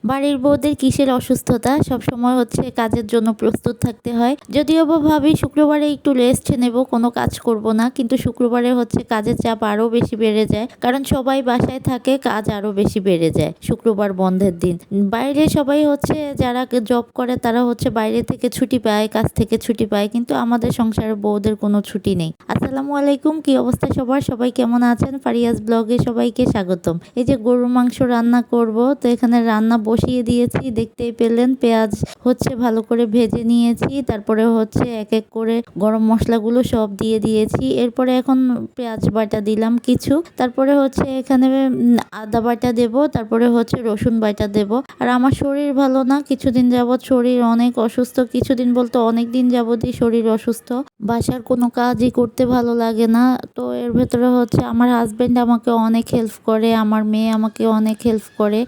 বাড়ির বউদের কিসের অসুস্থতা, সব সময় হচ্ছে কাজের জন্য প্রস্তুত থাকতে হয়। যদিও বা ভাবি শুক্রবারে একটু রেস্ট নেব, কোনো কাজ করব না, কিন্তু শুক্রবারে হচ্ছে কাজের চাপ আরও বেশি বেড়ে যায়, কারণ সবাই বাসায় থাকে, কাজ আরও বেশি বেড়ে যায় শুক্রবার বন্ধের দিন। বাইরে সবাই হচ্ছে যারা জব করে তারা হচ্ছে বাইরে থেকে ছুটি পায়, কাজ থেকে ছুটি পায়, কিন্তু আমাদের সংসারের বউদের কোনো ছুটি নেই। আসসালামু আলাইকুম, কি অবস্থা সবার, সবাই কেমন আছেন? ফারিয়াজ ব্লগে সবাইকে স্বাগতম। এই যে গরুর মাংস রান্না করব, তো এখানে রান্না বসিয়ে দিয়েছি, দেখতেই পেলেন। পেঁয়াজ হচ্ছে ভালো করে ভেজে নিয়েছি, তারপরে হচ্ছে এক এক করে গরম মশলাগুলো সব দিয়ে দিয়েছি। এরপরে এখন পেঁয়াজ বাটা দিলাম কিছু, তারপরে হচ্ছে এখানে আদা বাটা দেব, তারপরে হচ্ছে রসুন বাটা দেব। আর আমার শরীর ভালো না, কিছুদিন যাবৎ শরীর অনেক অসুস্থ, কিছুদিন বলতে অনেক দিন যাবতই শরীর অসুস্থ, বাসার কোনো কাজই করতে ভালো লাগে না। তো এর ভেতরে হচ্ছে আমার হাজব্যান্ড আমাকে অনেক হেল্প করে, আমার মেয়ে আমাকে অনেক হেল্প করে।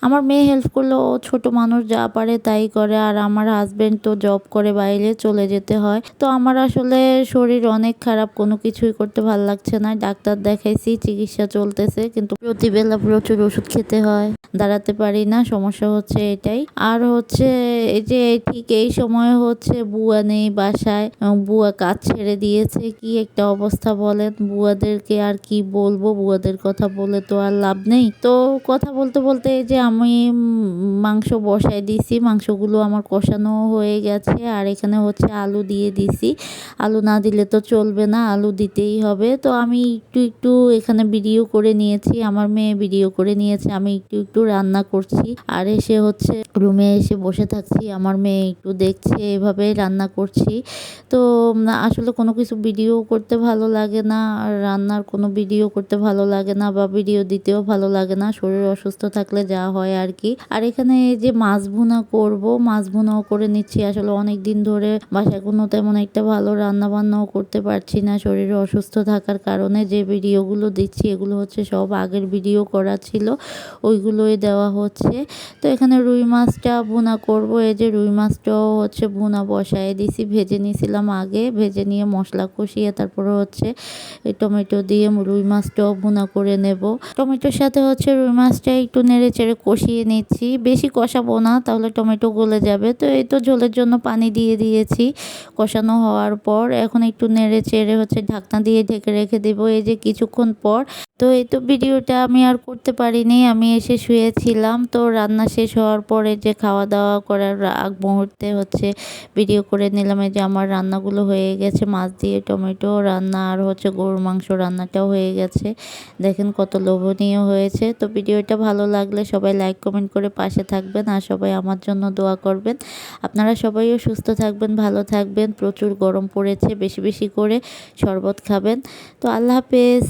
আমার মেয়ে হেল্প করলে, ও ছোট মানুষ যা পারে তাই করে, আর আমার হাজব্যান্ড তো জব করে, বাইরে চলে যেতে হয়। তো আমার আসলে শরীর অনেক খারাপ, কোনো কিছুই করতে ভালো লাগছে না। ডাক্তার দেখাইছি, চিকিৎসা চলতেছে, কিন্তু প্রতিবেলা প্রচুর ওষুধ খেতে হয়, দাঁড়াতে পারি না, সমস্যা হচ্ছে এটাই। আর হচ্ছে এই যে ঠিক এই সময় হচ্ছে বুয়া নেই বাসায়, বুয়া কাজ ছেড়ে দিয়েছে। কি একটা অবস্থা বলেন, বুয়াদেরকে আর কি বলবো, বুয়াদের কথা বলে তো আর লাভ নেই। তো কথা বলতে বলতে এই যে আমি মাংস বসাই দিছি, মাংসগুলো আমার কষানো হয়ে গেছে, আর এখানে হচ্ছে আলু দিয়ে দিছি। আলু না দিলে তো চলবে না, আলু দিতেই হবে। তো আমি একটু একটু এখানে ভিডিও করে নিয়েছি, আমার মেয়ে ভিডিও করে নিয়েছে, আমি একটু একটু রান্না করছি, আর এসে হচ্ছে রুমে এসে বসে থাকছি, আমার মেয়ে একটু দেখছে, এভাবে রান্না করছি। তো আসলে কোনো কিছু ভিডিও করতে ভালো লাগে না, আর রান্নার কোনো ভিডিও করতে ভালো লাগে না, বা ভিডিও দিতেও ভালো লাগে না, শরীর অসুস্থ থাকলে যা হয় আর কি। আর এখানে এই যে মাছ ভুনা করব, মাছ ভুনাও করে নিচ্ছি। আসলে অনেক দিন ধরে বাসায় কোনো তেমন একটা ভালো রান্না বান্নাও করতে পারছি না, শরীরে অসুস্থ থাকার কারণে। যে ভিডিওগুলো দিচ্ছি এগুলো হচ্ছে সব আগের ভিডিও করা ছিল, ওইগুলোই দেওয়া হচ্ছে। তো এখানে রুই মাছটা ভুনা করব, এই যে রুই মাছটাও হচ্ছে ভুনা বসায় দিছি, ভেজে নিয়েছিলাম আগে, ভেজে নিয়ে মশলা কষিয়ে তারপরে হচ্ছে টমেটো দিয়ে রুই মাছটাও ভুনা করে নেব। টমেটোর সাথে হচ্ছে রুই মাছটা একটু নেড়ে চেড়ে কষিয়ে নিচ্ছি, বেশি কষাবো না, তাহলে টমেটো গলে যাবে। তো এই তো ঝোলের জন্য পানি দিয়ে দিয়েছি কষানো হওয়ার পর। এখন একটু নেড়ে চেড়ে হচ্ছে ঢাকনা দিয়ে ঢেকে রেখে দেবো, এই যে কিছুক্ষণ পর। তো এই তো ভিডিওটা আমি আর করতে পারিনি, আমি এসে শুয়েছিলাম। তো রান্না শেষ হওয়ার পরে যে খাওয়া দাওয়া করার আগ মুহূর্তে হচ্ছে ভিডিও করে নিলাম। এই যে আমার রান্নাগুলো হয়ে গেছে, মাছ দিয়ে টমেটো রান্না, আর হচ্ছে গরুর মাংস রান্নাটাও হয়ে গেছে। দেখেন কত লোভনীয় হয়েছে। তো ভিডিওটা ভালো লাগলে সবাই লাইক কমেন্ট করে পাশে থাকবেন, আর সবাই আমার জন্য দোয়া করবেন। আপনারা সবাইও সুস্থ থাকবেন, ভালো থাকবেন। প্রচুর গরম পড়েছে, বেশি বেশি করে শরবত খাবেন। তো আল্লাহ হাফেজ।